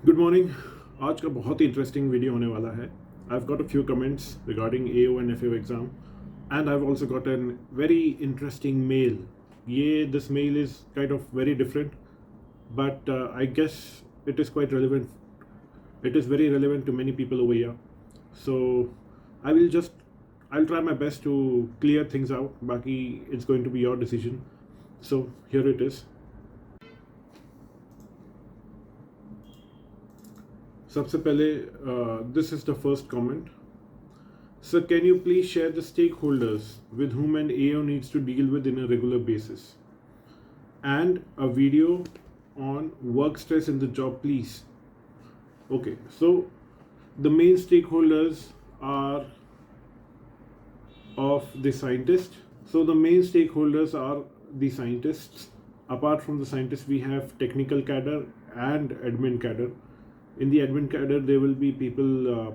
Good morning. आज का बहुत ही इंटरेस्टिंग वीडियो होने वाला है। I've got a few comments regarding AO and FAO exam, and I've also got a very interesting mail. This mail is kind of very different, but I guess it is quite relevant. It is very relevant to many people over here. So I'll try my best to clear things out. Baki, it's going to be your decision. So here it is. सबसे पहले this is the first comment. Sir, can you please share the stakeholders with whom an AO needs to deal with in a regular basis, and a video on work stress in the job, please? Okay, so the main stakeholders are of the scientist. So the main stakeholders are the scientists. Apart from the scientists, we have technical cadre and admin cadre. In the admin cadre, there will be people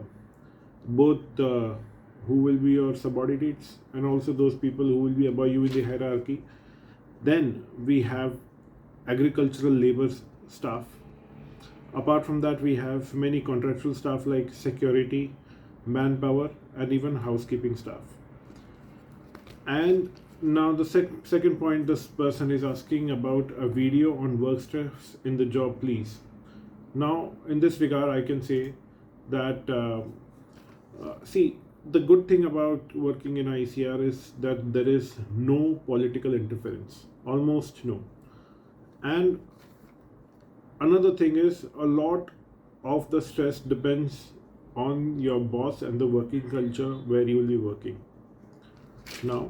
both who will be your subordinates and also those people who will be above you in the hierarchy. Then we have agricultural labor staff. Apart from that, we have many contractual staff like security, manpower, and even housekeeping staff. And now the second point, this person is asking about a video on work stress in the job, please. Now, in this regard, I can say that see, the good thing about working in ICAR is that there is no political interference, almost no. And another thing is, a lot of the stress depends on your boss and the working culture where you will be working. Now,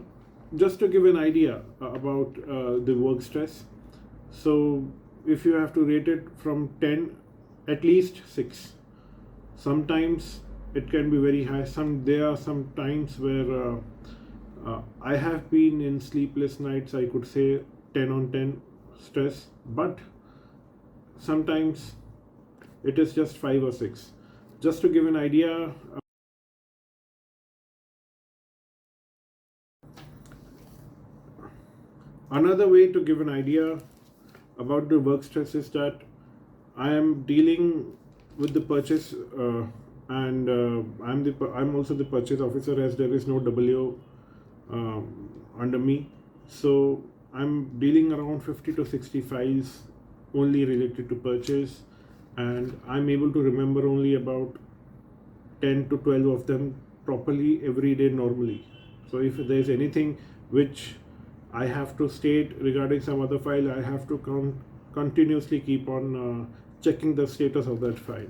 just to give an idea about the work stress, so if you have to rate it from 10, at least 6. Sometimes it can be very high. There are some times where I have been in sleepless nights. I could say 10 on 10 stress, but sometimes it is just 5 or 6. Just to give an idea, another way to give an idea about the work stress is that I am dealing with the purchase, and I'm also the purchase officer, as there is no WO under me. So I'm dealing around 50 to 60 files only related to purchase, and I'm able to remember only about 10 to 12 of them properly every day normally. So if there's anything which I have to state regarding some other file, I have to continuously keep on checking the status of that file.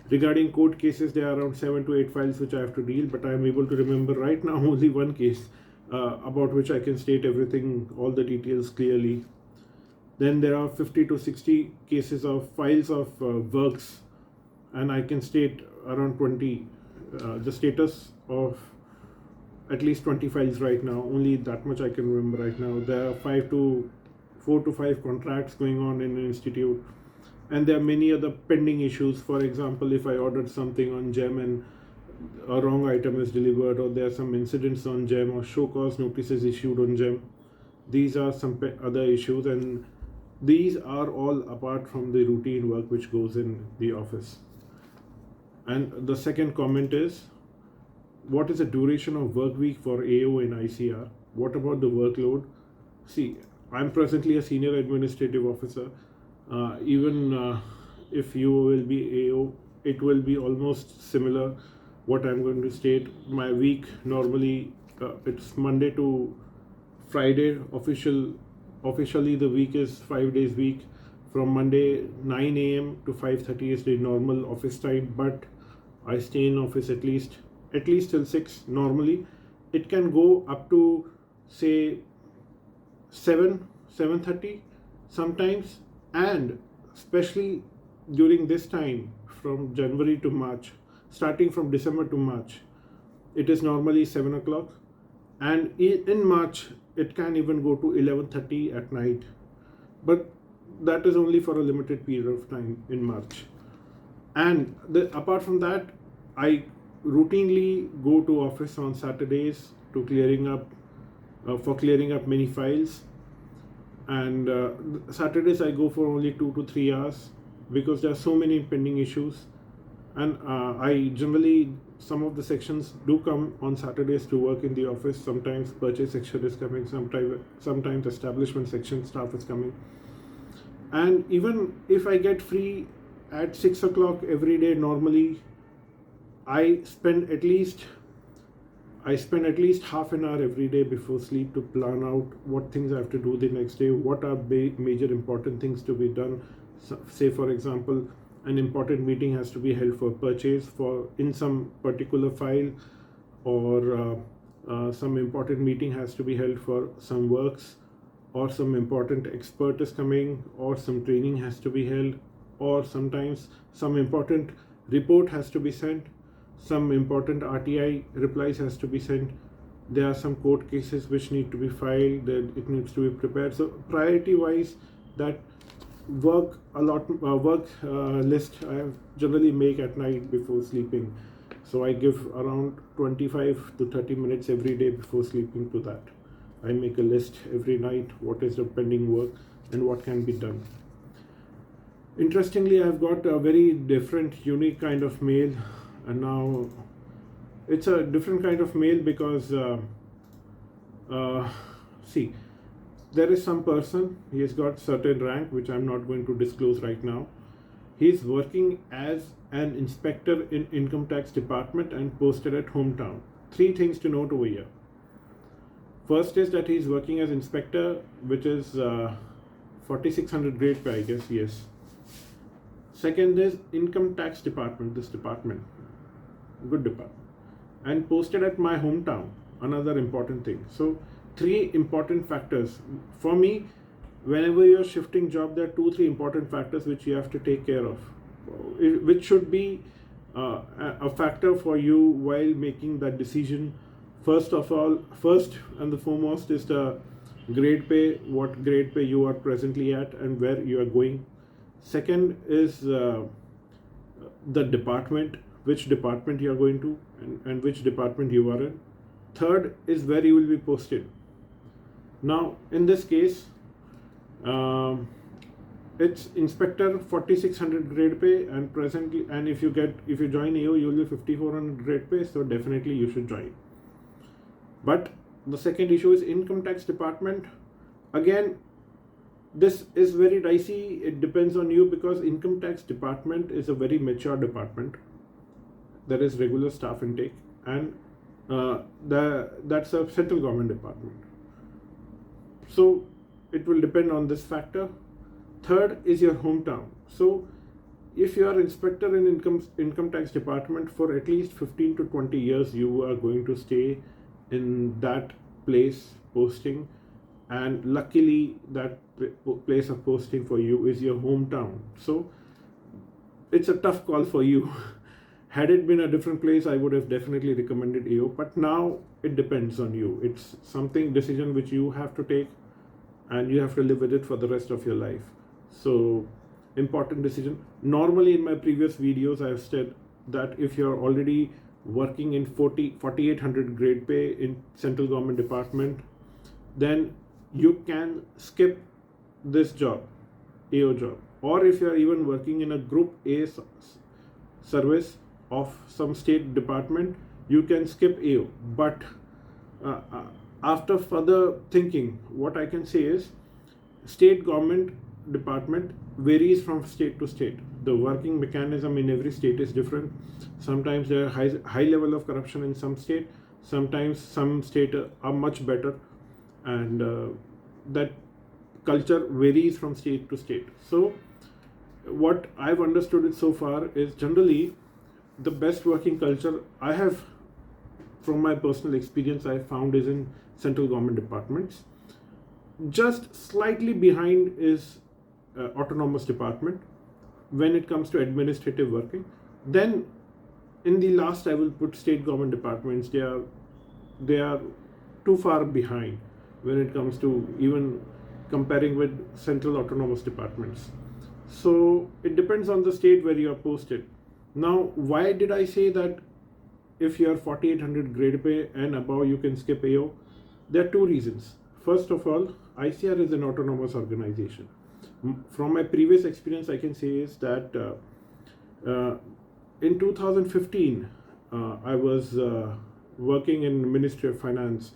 Regarding court cases, there are around 7 to 8 files which I have to deal, but I am able to remember right now only one case about which I can state everything, all the details clearly. Then there are 50 to 60 cases of files of works, and I can state around 20 the status of at least 20 files right now. Only that much I can remember right now. There are 4 to 5 contracts going on in an institute, and there are many other pending issues. For example, if I ordered something on GEM and a wrong item is delivered, or there are some incidents on GEM, or show cause notices issued on GEM, these are some other issues, and these are all apart from the routine work which goes in the office. And the second comment is, what is the duration of work week for AO in ICR? What about the workload? See, I'm presently a senior administrative officer. Even if you will be AO, it will be almost similar. What I'm going to state, my week normally it's Monday to Friday. Officially the week is 5 days week. From Monday 9 a.m. to 5:30 is the normal office time, but I stay in office at least till 6 normally. It can go up to say 7:30 sometimes, and especially during this time from January to March, starting from December to March, it is normally 7 o'clock, and in March it can even go to 11:30 at night, but that is only for a limited period of time in March. And apart from that, I routinely go to office on Saturdays to clearing up many files, and Saturdays I go for only 2 to 3 hours, because there are so many pending issues. And I generally, some of the sections do come on Saturdays to work in the office. Sometimes purchase section is coming, sometimes establishment section staff is coming. And even if I get free at 6 o'clock every day, normally I spend at least half an hour every day before sleep to plan out what things I have to do the next day, what are major important things to be done. So, say for example, an important meeting has to be held for purchase in some particular file, or some important meeting has to be held for some works, or some important expert is coming, or some training has to be held, or sometimes some important report has to be sent, some important RTI replies has to be sent, there are some court cases which need to be filed, that it needs to be prepared. So priority wise, that work list I generally make at night before sleeping. So I give around 25 to 30 minutes every day before sleeping to that. I make a list every night, what is the pending work and what can be done. Interestingly, I've got a very different, unique kind of mail, and now it's a different kind of mail because see, there is some person, he has got certain rank which I'm not going to disclose right now. He's working as an inspector in income tax department and posted at hometown. 3 things to note over here. First is that he's working as inspector, which is 4600 grade pay, I guess, yes. Second is income tax department, this department, good department, and posted at my hometown, another important thing. So 3 important factors for me. Whenever you're shifting job, there are 2-3 important factors which you have to take care of, which should be a factor for you while making that decision. First and the foremost is the grade pay, what grade pay you are presently at and where you are going. Second is the department, which department you are going to and which department you are in. Third is where you will be posted. Now in this case, it's inspector 4600 grade pay, and presently, and if you join AO, you will be 5400 grade pay, so definitely you should join. But the second issue is income tax department. Again, this is very dicey. It depends on you, because income tax department is a very mature department. There is regular staff intake, and that's a central government department. So it will depend on this factor. Third is your hometown. So if you are inspector in income tax department for at least 15 to 20 years, you are going to stay in that place posting, and luckily that place of posting for you is your hometown. So it's a tough call for you. Had it been a different place, I would have definitely recommended AO, but now it depends on you. It's something, decision which you have to take, and you have to live with it for the rest of your life. So important decision. Normally in my previous videos I have said that if you are already working in 4800 grade pay in central government department, then you can skip this job, AO job. Or if you are even working in a group A service of some state department, you can skip AO. But after further thinking, what I can say is state government department varies from state to state. The working mechanism in every state is different. Sometimes there are high level of corruption in some state. Sometimes some state are much better, and that culture varies from state to state. So what I've understood it so far is generally the best working culture I have, from my personal experience, I found is in central government departments. Just slightly behind is autonomous department when it comes to administrative working. Then in the last I will put state government departments. They are too far behind when it comes to even comparing with central autonomous departments. So it depends on the state where you are posted. Now, why did I say that if you are 4800 grade pay and above you can skip AO? There are 2 reasons. First of all, ICAR is an autonomous organization. From my previous experience, I can say is that in 2015, I was working in Ministry of Finance,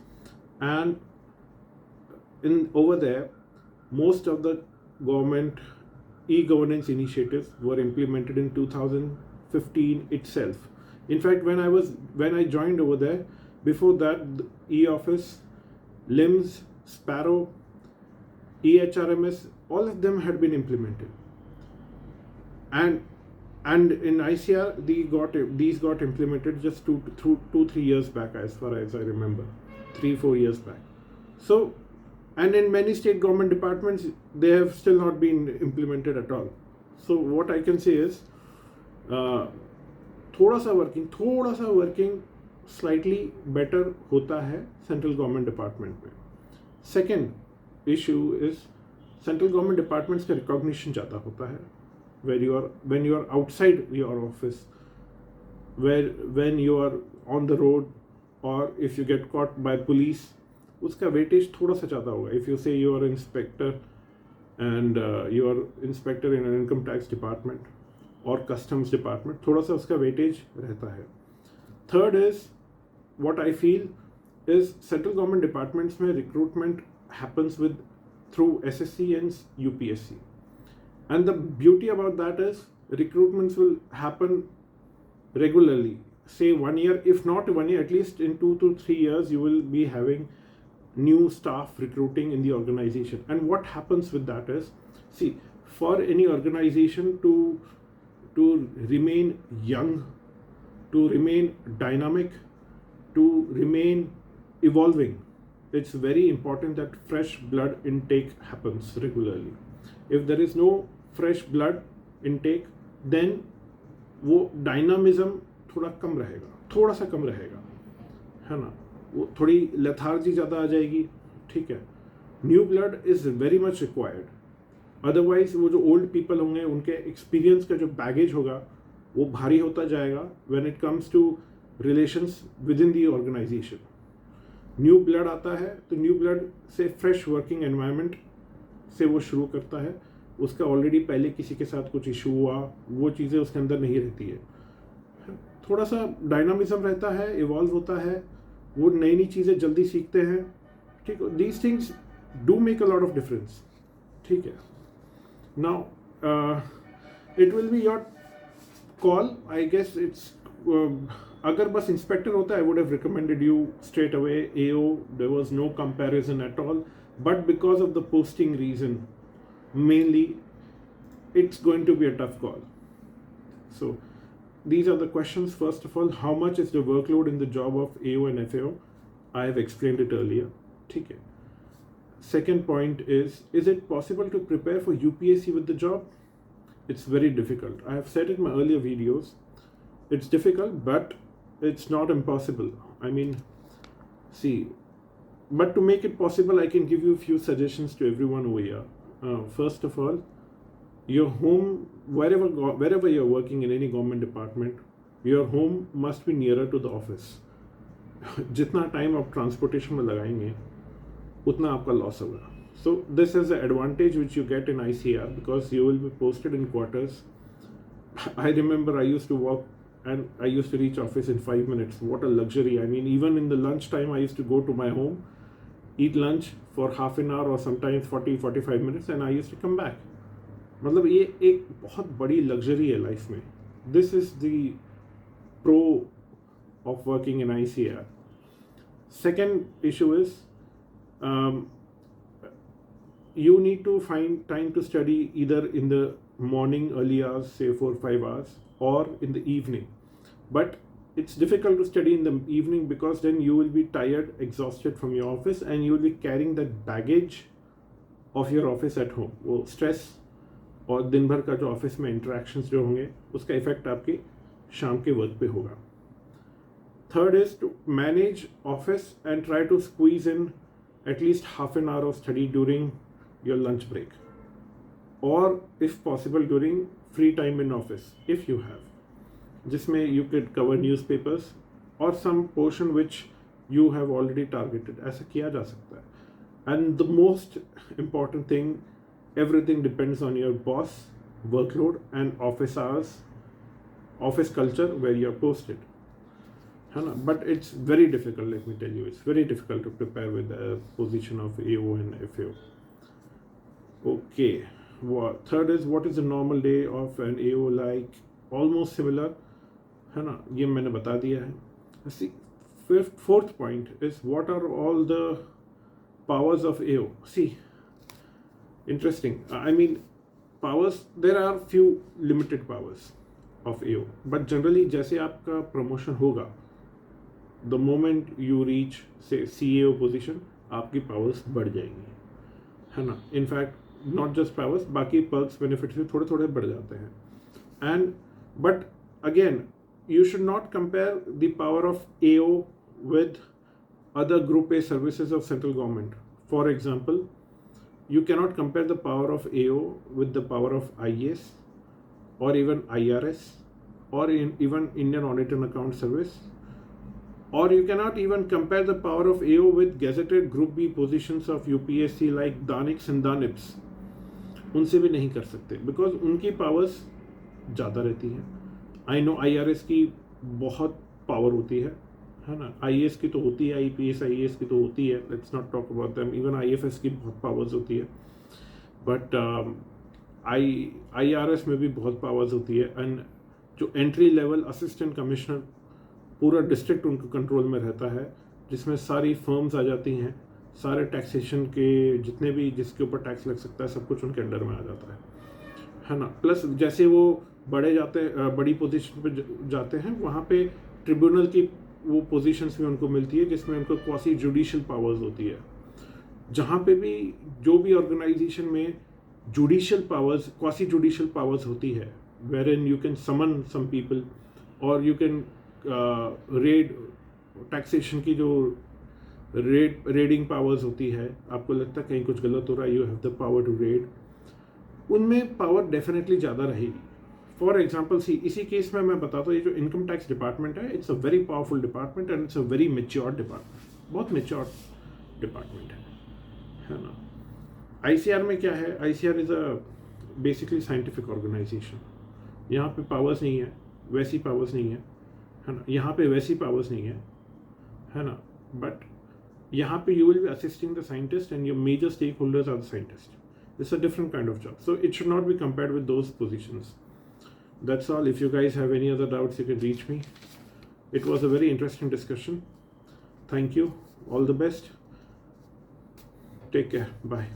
and in over there, most of the government e-governance initiatives were implemented in 2015 itself. In fact, when I joined over there, before that, the e-office, LIMS, Sparrow, EHRMS, all of them had been implemented, and in ICAR these got implemented just 3 years back, as far as I remember, 3-4 years back. So, and in many state government departments, they have still not been implemented at all. So what I can say is, थोड़ा सा working slightly better होता है central government department में. Second issue is central government departments का recognition ज़्यादा होता है when you are outside your office, when you are on the road, or if you get caught by police, उसका weightage थोड़ा सा ज़्यादा होगा. If you say you are inspector and you are inspector in income tax department और customs department, थोड़ा सा उसका weightage रहता है. Third is what I feel is central government departments में recruitment happens with through SSC and UPSC, and the beauty about that is recruitments will happen regularly, say 1 year, if not 1 year, at least in 2 to 3 years you will be having new staff recruiting in the organization. And what happens with that is, see, for any organization to remain young, to remain dynamic, to remain evolving, it's very important that fresh blood intake happens regularly. If there is no fresh blood intake, then वो dynamism थोड़ा सा कम रहेगा, है ना. वो थोड़ी lethargy ज़्यादा आ जाएगी, ठीक है. New blood is very much required. Otherwise वो जो ओल्ड पीपल होंगे, उनके एक्सपीरियंस का जो बैगेज होगा वो भारी होता जाएगा when it comes to relations with in the organisation. New blood आता है तो न्यू ब्लड से फ्रेश वर्किंग एनवायरनमेंट से वो शुरू करता है. उसका ऑलरेडी पहले किसी के साथ कुछ इशू हुआ, वो चीज़ें उसके अंदर नहीं रहती है. थोड़ा सा डायनामिज्म रहता है, इवॉल्व होता है, वो नई नई चीज़ें जल्दी सीखते हैं, ठीक है. These things do make a lot of difference, ठीक है. Now it will be your call, I guess. It's अगर बस इंस्पेक्टर होता, I would have recommended you straight away AO. There was no comparison at all, but because of the posting reason mainly, it's going to be a tough call. So these are the questions. First of all, how much is the workload in the job of AO and FAO? I have explained it earlier, okay. Second point is it possible to prepare for UPSC with the job? It's very difficult. I have said in my earlier videos, it's difficult, but it's not impossible. I mean, see, but to make it possible, I can give you a few suggestions to everyone over here. First of all, your home, wherever you're working in any government department, your home must be nearer to the office. जितना time आप transportation में लगाएंगे उतना आपका loss होगा. So this is the advantage which you get in ICAR, because you will be posted in quarters. I remember I used to walk and I used to reach office in 5 minutes. What a luxury. I mean, even in the lunch time, I used to go to my home, eat lunch for half an hour or sometimes 40-45 minutes, and I used to come back. मतलब ये एक बहुत बड़ी luxury है life में. This is the pro of working in ICAR. Second issue is you need to find time to study either in the morning early hours, say 4-5 hours, or in the evening. But it's difficult to study in the evening because then you will be tired, exhausted from your office, and you will be carrying that baggage of your office at home. वो stress और दिन भर का जो office में interactions जो होंगे उसका इफेक्ट आपकी शाम के वर्क पे होगा. Third is to manage office and try to squeeze in at least half an hour of study during your lunch break, or if possible during free time in office if you have, जिसमें you could cover newspapers or some portion which you have already targeted. ऐसा किया जा सकता है. And the most important thing, everything depends on your boss, workload, and office hours, office culture where you're posted. है ना? But it's very difficult, let me tell you, it's very difficult to prepare with the position of AO and FAO. Okay, third is, what is the normal day of an AO like? Almost similar, है ना? ये मैंने बता दिया है. See, fourth point is, what are all the powers of AO? See, interesting. I mean, powers, there are few limited powers of AO, but generally जैसे आपका promotion होगा, the moment you reach say CAO position, आपकी powers बढ़ जाएंगी, है ना? In fact, not just powers, बाकी perks benefits भी थोड़े थोड़े बढ़ जाते हैं. And but again, you should not compare the power of AO with other group A services of central government. For example, you cannot compare the power of AO with the power of IAS or even IRS or even Indian Audit and Account Service, or you cannot even compare the power of AO with gazetted group B positions of UPSC like DANIX and DANIPS. उनसे भी नहीं कर सकते, because उनकी powers ज़्यादा रहती हैं. I know IRS की बहुत पावर होती है ना? IAS की तो होती है, IPS IAS की तो होती है, let's not talk about them. Even IFS की बहुत पावर्स होती है, but IRS में भी बहुत पावर्स होती है. एंड जो एंट्री लेवल असिस्टेंट कमिश्नर, पूरा डिस्ट्रिक्ट उनके कंट्रोल में रहता है, जिसमें सारी फर्म्स आ जाती हैं, सारे टैक्सेशन के जितने भी जिसके ऊपर टैक्स लग सकता है सब कुछ उनके अंडर में आ जाता है ना? प्लस जैसे वो बड़ी पोजीशन पे जाते हैं, वहाँ पे ट्रिब्यूनल की वो पोजीशंस भी उनको मिलती है, जिसमें उनको क्वासी जुडिशियल पावर्स होती है. जहाँ पे भी जो भी ऑर्गेनाइजेशन में judicial powers, quasi judicial powers होती है, wherein you can summon some people or you can raid, taxation की जो रेडिंग पावर्स होती है, आपको लगता है कहीं कुछ गलत हो रहा है, you have the power to raid, उनमें पावर डेफिनेटली ज़्यादा रहेगी. फॉर एग्जाम्पल इसी केस में मैं बताता हूँ, ये जो इनकम टैक्स डिपार्टमेंट है, it's a very powerful department and it's a very mature department, बहुत मेच्योर डिपार्टमेंट है ना? ICAR में क्या है? ICAR is a basically scientific organisation. यहाँ पे पावर्स नहीं है, वैसी पावर्स नहीं है ना? यहाँ पे वैसी पावर्स नहीं है ना? बट यहाँ पे you will be assisting the scientist and your major stakeholders are the scientists. It's a different kind of job, so it should not be compared with those positions. That's all. If you guys have any other doubts, you can reach me. It was a very interesting discussion. Thank you. All the best. Take care. Bye.